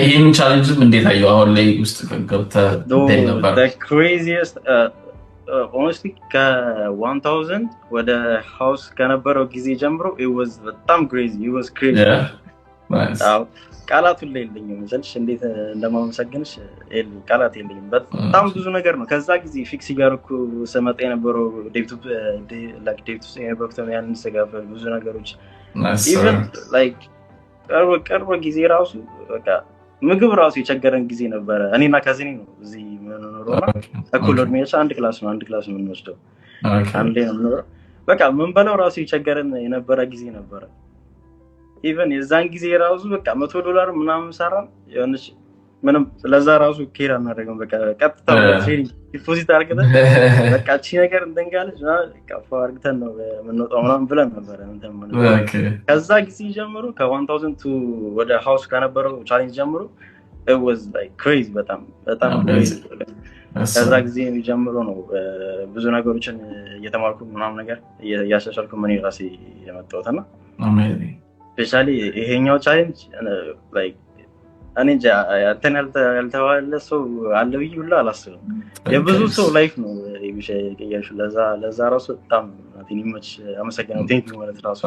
ይህን ቻሌንጅም እንዴት አየው? አሁን ላይ ውስጥ ገብተህ እንዴት ነበር? the craziest honestly ከ1000 ወደ ሃውስ ከነበረው ጊዜ ጀምሮ it was በጣም crazy ቃላት ሁሉ የለኝም መሰልሽ እንዴት እንደማመሰግንሽ ቃላት የለኝም በጣም ብዙ ነገር ነው ከዛ ጊዜ ፊክስ እያደረኩ ስመጣ የነበረው ዴቭቱ የነበሩት ያንን ስጋፈል ብዙ ነገሮች even like ቅርብ ጊዜ ራሱ በቃ ምግብ ራሱ የቸገረን ጊዜ ነበረ እኔና ካዚኒ ነው እዚህ የምንኖረው እኩል እድሜያችን አንድ ክላስ ነው የምንወስደው አንዴ ነው የምንኖረው በቃ ምን በለው ራሱ የቸገረን የነበረ ጊዜ ነበረ even የዛን ጊዜ ራሱ በቃ $100 ምናምን ሰራን የሆነች ምንም ለዛ ራሱ ኬራ እናደርገው በቃ ቀጥታ ዲፖዚት አድርገን በቃ እቺ ነገር እንደንጋለች በቃ ፋርግተን ነው የምንወጣው ምናምን ብለን ነበር ከዛ ጊዜ ጀምሮ ከ1000 ወደ ሃውስ ከነበረው ቻሌንጅ ጀምሮ it was like crazy በጣም crazy ከዛ ጊዜ ጀምሮ ነው ብዙ ነገሮችን እየተማርኩ ምናምን ነገር እያሻሻልኩ ምን ራሴ የመጣሁትና ስፔሻሊ ይሄኛው ቻሌንጅ like እኔ እንጃ ያልተዋለ ሰው አለ ብዬ ሁላ አላስብም የብዙ ሰው ላይፍ ነው ለዛ ራሱ በጣም አመሰግናለሁ ቴንክ ዩ ማለት ራሱ